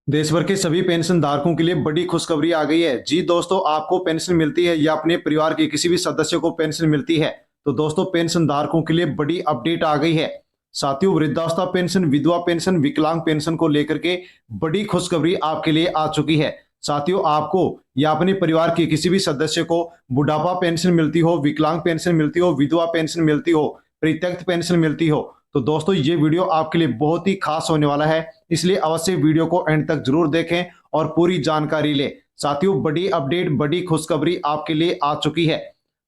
देश भर के सभी पेंशन धारकों के लिए बड़ी खुशखबरी आ गई है। जी दोस्तों, आपको पेंशन मिलती है या अपने परिवार के किसी भी सदस्य को पेंशन मिलती है तो दोस्तों पेंशन धारकों के लिए बड़ी अपडेट आ गई है। साथियों, वृद्धावस्था पेंशन, विधवा पेंशन, विकलांग पेंशन को लेकर के बड़ी खुशखबरी आपके लिए आ चुकी है। साथियों, आपको या अपने परिवार के किसी भी सदस्य को बुढ़ापा पेंशन मिलती हो, विकलांग पेंशन मिलती हो, विधवा पेंशन मिलती हो, परित्यक्त पेंशन मिलती हो, तो दोस्तों ये वीडियो आपके लिए बहुत ही खास होने वाला है। इसलिए अवश्य वीडियो को एंड तक जरूर देखें और पूरी जानकारी लें। साथियों, बड़ी अपडेट, बड़ी खुशखबरी आपके लिए आ चुकी है।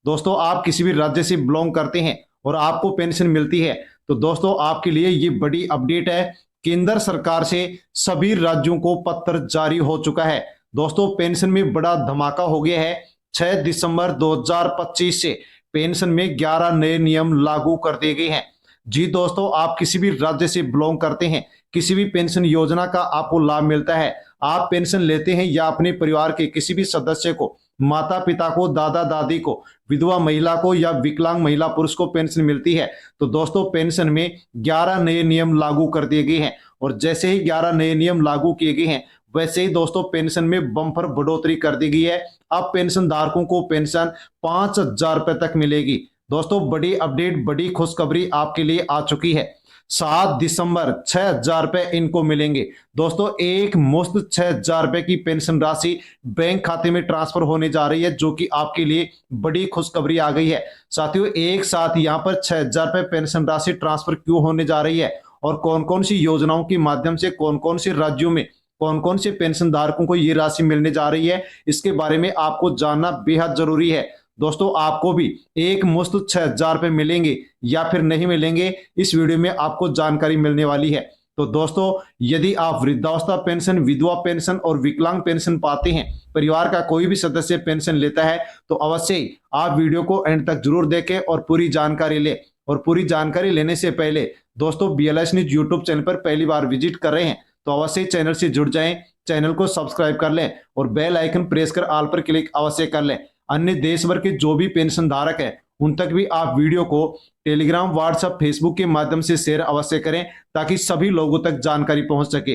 दोस्तों, आप किसी भी राज्य से बिलोंग करते हैं और आपको पेंशन मिलती है तो दोस्तों आपके लिए ये बड़ी अपडेट है। केंद्र सरकार से सभी राज्यों को पत्र जारी हो चुका है। दोस्तों, पेंशन में बड़ा धमाका हो गया है। 6 दिसंबर 2025 से पेंशन में 11 नए नियम लागू कर दिए गए हैं। जी दोस्तों, आप किसी भी राज्य से बिलोंग करते हैं, किसी भी पेंशन योजना का आपको लाभ मिलता है, आप पेंशन लेते हैं या अपने परिवार के किसी भी सदस्य को, माता पिता को, दादा दादी को, विधवा महिला को या विकलांग महिला पुरुष को पेंशन मिलती है तो दोस्तों पेंशन में 11 नए नियम लागू कर दिए गए हैं। और जैसे ही 11 नए नियम लागू किए गए हैं वैसे ही दोस्तों पेंशन में बम्पर बढ़ोतरी कर दी गई है। अब पेंशन धारकों को पेंशन 5,000 रुपए तक मिलेगी। दोस्तों, बड़ी अपडेट, बड़ी खुशखबरी आपके लिए आ चुकी है। 7 दिसंबर 6,000 रुपए इनको मिलेंगे। दोस्तों, एक मुश्त 6,000 रुपए की पेंशन राशि बैंक खाते में ट्रांसफर होने जा रही है, जो कि आपके लिए बड़ी खुशखबरी आ गई है। साथियों, एक साथ यहाँ पर 6,000 रुपए पेंशन राशि ट्रांसफर क्यों होने जा रही है और कौन कौन सी योजनाओं के माध्यम से, कौन कौन से राज्यों में, कौन कौन से पेंशन धारकों को ये राशि मिलने जा रही है, इसके बारे में आपको जानना बेहद जरूरी है। दोस्तों, आपको भी एक मुश्त 6,000 रुपए मिलेंगे या फिर नहीं मिलेंगे, इस वीडियो में आपको जानकारी मिलने वाली है। तो दोस्तों, यदि आप वृद्धावस्था पेंशन, विधवा पेंशन और विकलांग पेंशन पाते हैं, परिवार का कोई भी सदस्य पेंशन लेता है, तो अवश्य ही आप वीडियो को एंड तक जरूर देखें और पूरी जानकारी लें। और पूरी जानकारी लेने से पहले दोस्तों, BLS न्यूज यूट्यूब चैनल पर पहली बार विजिट कर रहे हैं तो अवश्य चैनल से जुड़ जाएं, चैनल को सब्सक्राइब कर लें और बेल आइकन प्रेस कर ऑल पर क्लिक अवश्य कर लें। अन्य देश भर के जो भी पेंशन धारक है उन तक भी आप वीडियो को टेलीग्राम, व्हाट्सएप, फेसबुक के माध्यम से शेयर अवश्य करें ताकि सभी लोगों तक जानकारी पहुंच सके।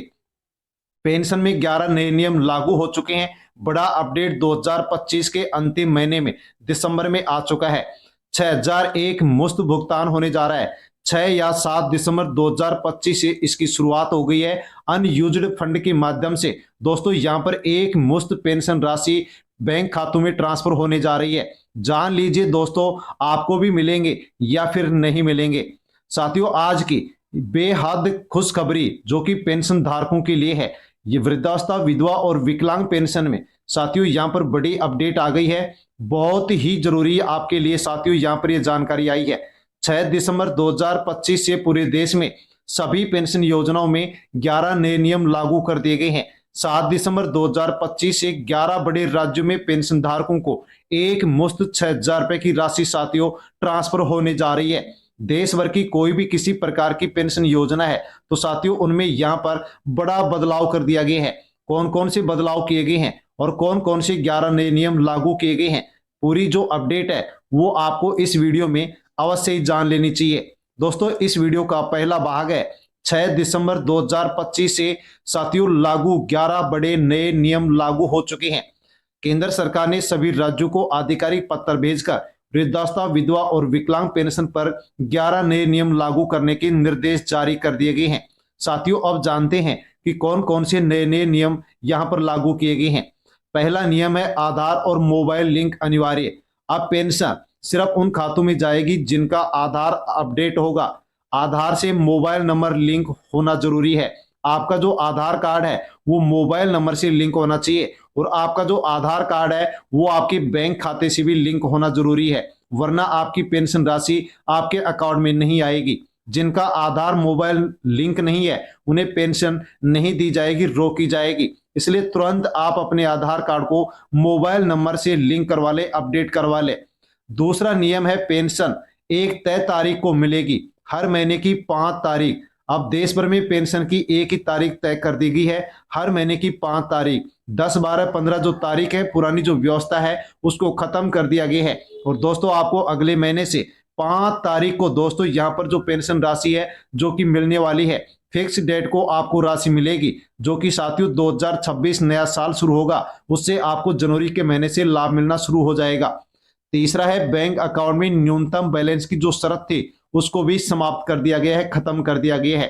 पेंशन में 11 नए नियम लागू हो चुके हैं। बड़ा अपडेट 2025 के अंतिम महीने में दिसंबर में आ चुका है। 6,001 मुफ्त भुगतान होने जा रहा है। 6 या 7 दिसंबर 2025 से इसकी शुरुआत हो गई है। अनयूज्ड फंड के माध्यम से दोस्तों यहाँ पर एक मुफ्त पेंशन राशि बैंक खातों में ट्रांसफर होने जा रही है। जान लीजिए दोस्तों, आपको भी मिलेंगे या फिर नहीं मिलेंगे। साथियों, आज की बेहद खुशखबरी जो कि पेंशन धारकों के लिए है, ये वृद्धावस्था, विधवा और विकलांग पेंशन में साथियों यहाँ पर बड़ी अपडेट आ गई है। बहुत ही जरूरी है आपके लिए साथियों, यहाँ पर ये जानकारी आई है। 6 दिसंबर 2025 से पूरे देश में सभी पेंशन योजनाओं में 11 नए नियम लागू कर दिए गए हैं। 7 दिसंबर 2025 से 11 बड़े राज्यों में पेंशन धारकों को एक मुश्त 6,000 रुपए की राशि साथियों ट्रांसफर होने जा रही है। देश भर की कोई भी किसी प्रकार की पेंशन योजना है तो साथियों उनमें यहाँ पर बड़ा बदलाव कर दिया गया है। कौन कौन से बदलाव किए गए हैं और कौन कौन से 11 नए नियम लागू किए गए हैं, पूरी जो अपडेट है वो आपको इस वीडियो में अवश्य ही जान लेनी चाहिए। दोस्तों, इस वीडियो का पहला भाग है 6 दिसंबर 2025 से साथियों लागू 11 बड़े नए नियम लागू हो चुके हैं। केंद्र सरकार ने सभी राज्यों को आधिकारिक पत्र भेजकर वृद्धावस्था, विधवा और विकलांग पेंशन पर 11 नए नियम लागू करने के निर्देश जारी कर दिए गए हैं। साथियों, अब जानते हैं कि कौन कौन से नए नए नियम यहां पर लागू किए गए हैं। पहला नियम है आधार और मोबाइल लिंक अनिवार्य। अब पेंशन सिर्फ उन खातों में जाएगी जिनका आधार अपडेट होगा। आधार से मोबाइल नंबर लिंक होना जरूरी है। आपका जो आधार कार्ड है वो मोबाइल नंबर से लिंक होना चाहिए और आपका जो आधार कार्ड है वो आपके बैंक खाते से भी लिंक होना जरूरी है, वरना आपकी पेंशन राशि आपके अकाउंट में नहीं आएगी। जिनका आधार मोबाइल लिंक नहीं है उन्हें पेंशन नहीं दी जाएगी, रोकी जाएगी। इसलिए तुरंत आप अपने आधार कार्ड को मोबाइल नंबर से लिंक करवा ले, अपडेट करवा ले। दूसरा नियम है पेंशन एक तय तारीख को मिलेगी, हर महीने की 5 तारीख। अब देश भर में पेंशन की एक ही तारीख तय कर दी गई है, हर महीने की 5 तारीख। 10, 12, 15 जो तारीख है, पुरानी जो व्यवस्था है उसको खत्म कर दिया गया है। और दोस्तों, आपको अगले महीने से 5 तारीख को दोस्तों यहाँ पर जो पेंशन राशि है जो कि मिलने वाली है, फिक्स डेट को आपको राशि मिलेगी, जो कि साथियों 2026 नया साल शुरू होगा, उससे आपको जनवरी के महीने से लाभ मिलना शुरू हो जाएगा। तीसरा है बैंक अकाउंट में न्यूनतम बैलेंस की जो शर्त थी उसको भी समाप्त कर दिया गया है, खत्म कर दिया गया है।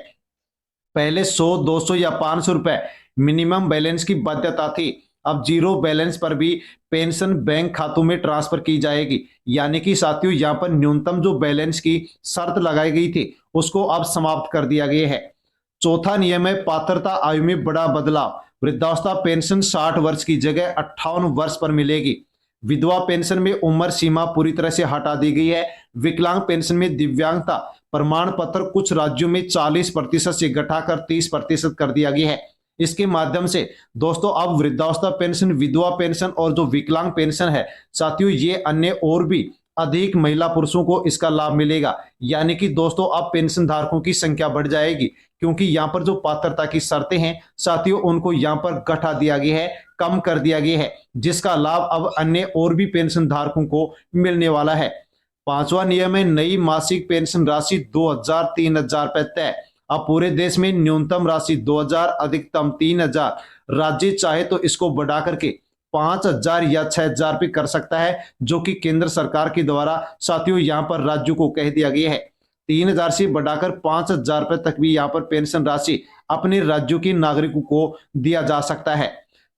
पहले 100, 200 या 500 रुपए मिनिमम बैलेंस की बाध्यता थी, अब जीरो बैलेंस पर भी पेंशन बैंक खातों में ट्रांसफर की जाएगी। यानी कि साथियों यहां पर न्यूनतम जो बैलेंस की शर्त लगाई गई थी उसको अब समाप्त कर दिया गया है। चौथा नियम है पात्रता आयु में बड़ा बदलाव। वृद्धावस्था पेंशन 60 वर्ष की जगह 58 वर्ष पर मिलेगी। विधवा पेंशन में उम्र सीमा पूरी तरह से हटा दी गई है। विकलांग पेंशन में दिव्यांगता प्रमाण पत्र कुछ राज्यों में 40% से घटाकर 30% कर दिया गया है। इसके माध्यम से दोस्तों अब वृद्धावस्था पेंशन, विधवा पेंशन और जो विकलांग पेंशन है साथियों, ये अन्य और भी अधिक महिला पुरुषों को इसका लाभ मिलेगा। यानी कि दोस्तों अब पेंशन धारकों की संख्या बढ़ जाएगी, क्योंकि यहाँ पर जो पात्रता की शर्तें हैं साथियों उनको यहाँ पर घटा दिया गया है, कम कर दिया गया है, जिसका लाभ अब अन्य और भी पेंशन धारकों को मिलने वाला है। पांचवा नियम है नई मासिक पेंशन राशि 2000-3000 रुपए तय। अब पूरे देश में न्यूनतम राशि 2000, अधिकतम 3000। राज्य चाहे तो इसको बढ़ा करके 5000 या 6000 रुपये कर सकता है, जो कि केंद्र सरकार के द्वारा साथियों यहाँ पर राज्यों को कह दिया गया है। 3000 से बढ़ाकर 5000 रुपये तक भी यहाँ पर पेंशन राशि अपने राज्यों के नागरिकों को दिया जा सकता है।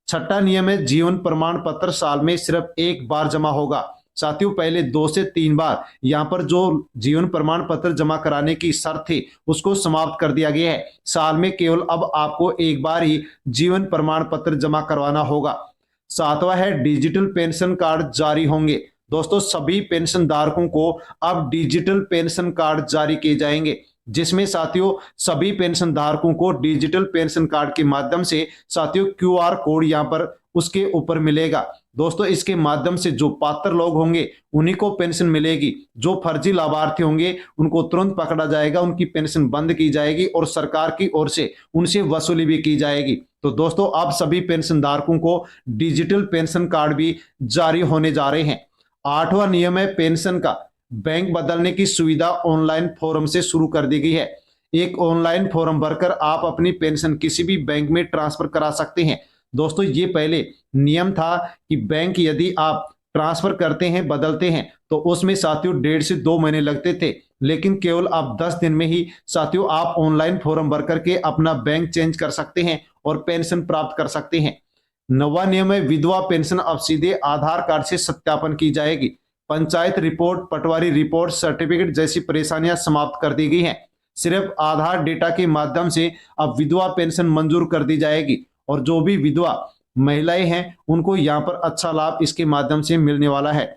छठा नियम है जीवन प्रमाण पत्र साल में सिर्फ एक बार जमा होगा। साथियों पहले 2 से 3 बार यहाँ पर जो जीवन प्रमाण पत्र जमा कराने की शर्त थी उसको समाप्त कर दिया गया है। साल में केवल अब आपको एक बार ही जीवन प्रमाण पत्र जमा करवाना होगा। सातवां है डिजिटल पेंशन कार्ड जारी होंगे। दोस्तों सभी पेंशन धारकों को अब डिजिटल पेंशन कार्ड जारी किए जाएंगे, जिसमें साथियों सभी पेंशन धारकों को डिजिटल पेंशन कार्ड के माध्यम से साथियों क्यूआर कोड यहाँ पर उसके ऊपर मिलेगा। दोस्तों इसके माध्यम से जो पात्र लोग होंगे उन्हीं को पेंशन मिलेगी। जो फर्जी लाभार्थी होंगे उनको तुरंत पकड़ा जाएगा, उनकी पेंशन बंद की जाएगी और सरकार की ओर से उनसे वसूली भी की जाएगी। तो दोस्तों अब सभी पेंशन धारकों को डिजिटल पेंशन कार्ड भी जारी होने जा रहे हैं। आठवां नियम है पेंशन का बैंक बदलने की सुविधा ऑनलाइन फॉर्म से शुरू कर दी गई है। एक ऑनलाइन फॉर्म भरकर आप अपनी पेंशन किसी भी बैंक में ट्रांसफर करा सकते हैं। दोस्तों ये पहले नियम था कि बैंक यदि आप ट्रांसफर करते हैं, बदलते हैं, तो उसमें साथियों 1.5 से 2 महीने लगते थे, लेकिन केवल आप 10 दिन में ही साथियों आप ऑनलाइन फॉर्म भर करके अपना बैंक चेंज कर सकते हैं और पेंशन प्राप्त कर सकते हैं। नवा नियम है विधवा पेंशन अब सीधे आधार कार्ड से सत्यापन की जाएगी। पंचायत रिपोर्ट, पटवारी रिपोर्ट, सर्टिफिकेट जैसी परेशानियां समाप्त कर दी गई हैं। सिर्फ आधार डेटा के माध्यम से अब विधवा पेंशन मंजूर कर दी जाएगी और जो भी विधवा महिलाएं हैं उनको यहाँ पर अच्छा लाभ इसके माध्यम से मिलने वाला है।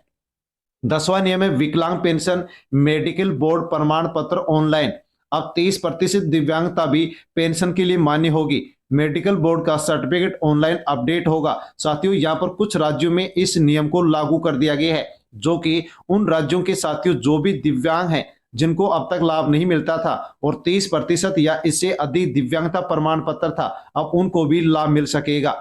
10वां नियम है विकलांग पेंशन मेडिकल बोर्ड प्रमाण पत्र ऑनलाइन। अब 30% दिव्यांगता भी पेंशन के लिए मान्य होगी। मेडिकल बोर्ड का सर्टिफिकेट ऑनलाइन अपडेट होगा। साथियों यहाँ पर कुछ राज्यों में इस नियम को लागू कर दिया गया है, जो कि उन राज्यों के साथियों जो भी दिव्यांग हैं जिनको अब तक लाभ नहीं मिलता था और 30% या इससे अधिक दिव्यांगता प्रमाण पत्र था, अब उनको भी लाभ मिल सकेगा।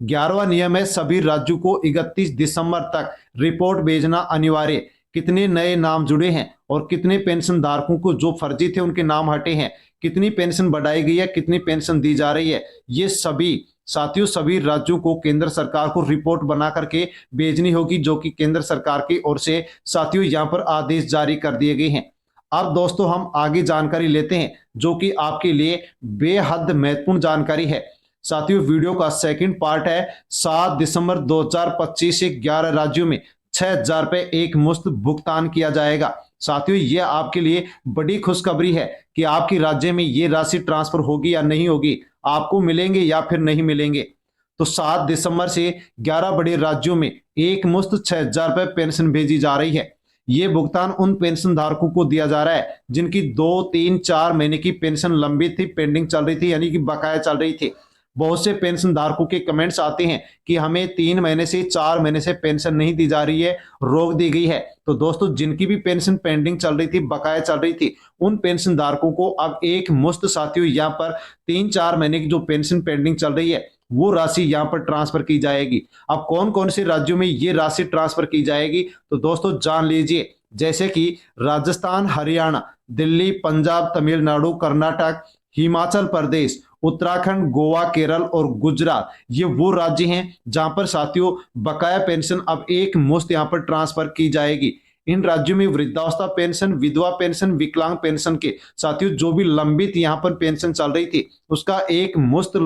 11वां नियम है सभी राज्यों को 31 दिसंबर तक रिपोर्ट भेजना अनिवार्य। कितने नए नाम जुड़े हैं और कितने पेंशन धारकों को जो फर्जी थे उनके नाम हटे हैं, कितनी पेंशन बढ़ाई गई है, कितनी पेंशन दी जा रही है, ये सभी साथियों सभी राज्यों को केंद्र सरकार को रिपोर्ट बना करके भेजनी होगी, जो कि केंद्र सरकार की ओर से साथियों यहाँ पर आदेश जारी कर दिए गए हैं। अब दोस्तों हम आगे जानकारी लेते हैं जो कि आपके लिए बेहद महत्वपूर्ण जानकारी है। साथियों वीडियो का सेकंड पार्ट है 7 दिसंबर 2025 से 11 राज्यों में 6000 रुपए एक मुश्त भुगतान किया जाएगा। साथियों ये आपके लिए बड़ी खुशखबरी है कि आपके राज्य में ये राशि ट्रांसफर होगी या नहीं होगी, आपको मिलेंगे या फिर नहीं मिलेंगे। तो 7 दिसंबर से 11 बड़े राज्यों में एक मुश्त 6000 रुपए पेंशन भेजी जा रही है। ये भुगतान उन पेंशन धारकों को दिया जा रहा है जिनकी 2, 3, 4 महीने की पेंशन लंबित थी, पेंडिंग चल रही थी, यानी कि बकाया चल रही थी। बहुत से पेंशन धारकों के कमेंट्स आते हैं कि हमें 3 महीने से 4 महीने से पेंशन नहीं दी जा रही है, रोक दी गई है। तो दोस्तों जिनकी भी पेंशन पेंडिंग चल रही थी, बकाया चल रही थी, उन पेंशन धारकों को अब एक मुश्त साथियों यहाँ पर 3-4 महीने की जो पेंशन पेंडिंग चल रही है वो राशि यहाँ पर ट्रांसफर की जाएगी। अब कौन कौन से राज्यों में ये राशि ट्रांसफर की जाएगी तो दोस्तों जान लीजिए, जैसे कि राजस्थान, हरियाणा, दिल्ली, पंजाब, तमिलनाडु, कर्नाटक, हिमाचल प्रदेश, उत्तराखंड, गोवा, केरल और गुजरात ये वो राज्य हैं जहां पर साथियों बकाया पेंशन अब एक मुश्त यहां पर ट्रांसफर की जाएगी। इन राज्यों में वृद्धावस्था पेंशन, विधवा पेंशन, विकलांग पेंशन के साथियों जो भी लंबित यहां पर पेंशन चल रही थी उसका एक मुश्त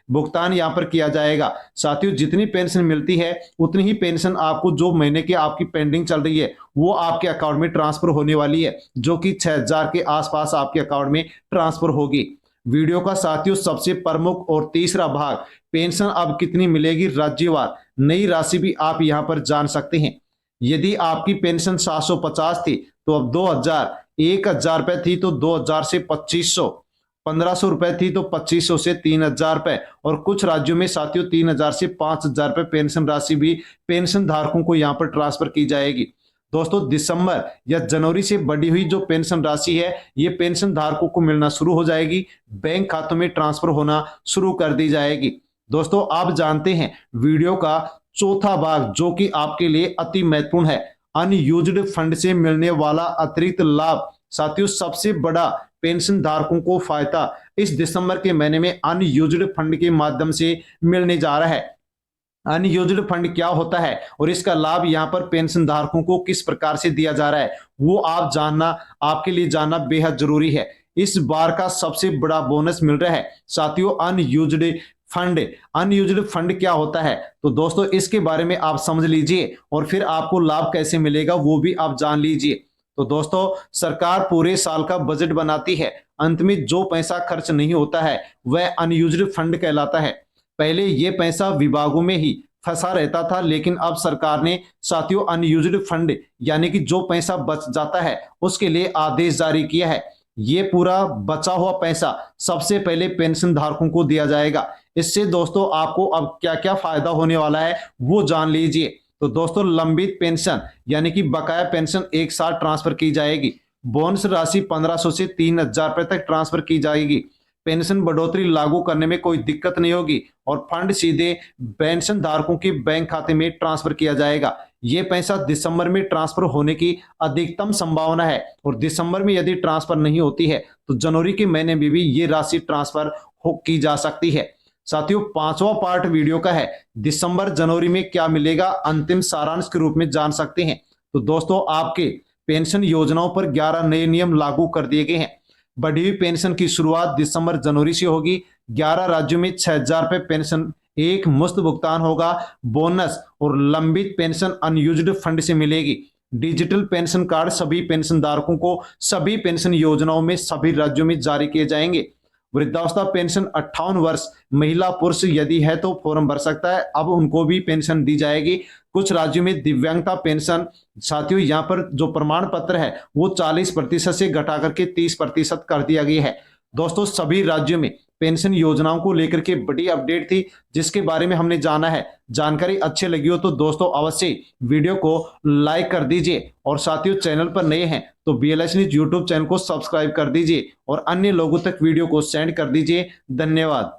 भुगतान यहां पर किया जाएगा। साथियों जितनी पेंशन मिलती है उतनी ही पेंशन आपको जो महीने की आपकी पेंडिंग चल रही है वो आपके अकाउंट में ट्रांसफर होने वाली है, जो कि 6,000 के आसपास आपके अकाउंट में ट्रांसफर होगी। वीडियो का साथियों सबसे प्रमुख और तीसरा भाग, पेंशन अब कितनी मिलेगी राज्यवार, नई राशि भी आप यहां पर जान सकते हैं। यदि आपकी पेंशन 750 थी तो अब 2000, 1000 रुपए थी तो 2000 से 2500, 1500 रुपए थी तो 2500 से 3000 रुपए, और कुछ राज्यों में साथियों 3000 से 5000 रुपए पेंशन राशि भी पेंशन धारकों को यहां पर ट्रांसफर की जाएगी। दोस्तों दिसंबर या जनवरी से बढ़ी हुई जो पेंशन राशि है ये पेंशन धारकों को मिलना शुरू हो जाएगी, बैंक खातों में ट्रांसफर होना शुरू कर दी जाएगी। दोस्तों आप जानते हैं वीडियो का चौथा भाग जो कि आपके लिए अति महत्वपूर्ण है, अनयूज्ड फंड से मिलने वाला अतिरिक्त लाभ। साथियों सबसे बड़ा पेंशन धारकों को फायदा इस दिसंबर के महीने में अनयूज्ड फंड के माध्यम से मिलने जा रहा है। अनयूज्ड फंड क्या होता है और इसका लाभ यहाँ पर पेंशन धारकों को किस प्रकार से दिया जा रहा है वो आप जानना, आपके लिए जानना बेहद जरूरी है। इस बार का सबसे बड़ा बोनस मिल रहा है साथियों अनयूज्ड फंड। अनयूज्ड फंड क्या होता है तो दोस्तों इसके बारे में आप समझ लीजिए और फिर आपको लाभ कैसे मिलेगा वो भी आप जान लीजिए। तो दोस्तों सरकार पूरे साल का बजट बनाती है, अंत में जो पैसा खर्च नहीं होता है वह अनयूज्ड फंड कहलाता है। पहले ये पैसा विभागों में ही फंसा रहता था, लेकिन अब सरकार ने साथियों अनयूज्ड फंड यानी कि जो पैसा बच जाता है उसके लिए आदेश जारी किया है। ये पूरा बचा हुआ पैसा सबसे पहले पेंशन धारकों को दिया जाएगा। इससे दोस्तों आपको अब क्या क्या फायदा होने वाला है वो जान लीजिए। तो दोस्तों लंबित पेंशन यानी कि बकाया पेंशन एक साथ ट्रांसफर की जाएगी। बोनस राशि 1500 से 3000 रुपए तक ट्रांसफर की जाएगी। पेंशन बढ़ोतरी लागू करने में कोई दिक्कत नहीं होगी और फंड सीधे पेंशन धारकों के बैंक खाते में ट्रांसफर किया जाएगा। ये पैसा दिसंबर में ट्रांसफर होने की अधिकतम संभावना है और दिसंबर में यदि ट्रांसफर नहीं होती है तो जनवरी के महीने में भी ये राशि ट्रांसफर की जा सकती है। साथियों पांचवा पार्ट वीडियो का है, दिसंबर जनवरी में क्या मिलेगा अंतिम सारांश के रूप में जान सकते हैं। तो दोस्तों आपके पेंशन योजनाओं पर 11 नए नियम लागू कर दिए गए हैं। बढ़ी हुई पेंशन की शुरुआत दिसंबर जनवरी से होगी। 11 राज्यों में 6,000 रुपए पेंशन एक मुश्त भुगतान होगा। बोनस और लंबित पेंशन अनयूज्ड फंड से मिलेगी। डिजिटल पेंशन कार्ड सभी पेंशन धारकों को सभी पेंशन योजनाओं में सभी राज्यों में जारी किए जाएंगे। वृद्धावस्था पेंशन 58 वर्ष महिला पुरुष यदि है तो फॉर्म भर सकता है, अब उनको भी पेंशन दी जाएगी। कुछ राज्यों में दिव्यांगता पेंशन साथियों यहाँ पर जो प्रमाण पत्र है वो 40% से घटा करके 30% कर दिया गया है। दोस्तों सभी राज्यों में पेंशन योजनाओं को लेकर के बड़ी अपडेट थी जिसके बारे में हमने जाना है। जानकारी अच्छी लगी हो तो दोस्तों अवश्य वीडियो को लाइक कर दीजिए और साथियों चैनल पर नए हैं तो BLS न्यूज यूट्यूब चैनल को सब्सक्राइब कर दीजिए और अन्य लोगों तक वीडियो को सेंड कर दीजिए। धन्यवाद।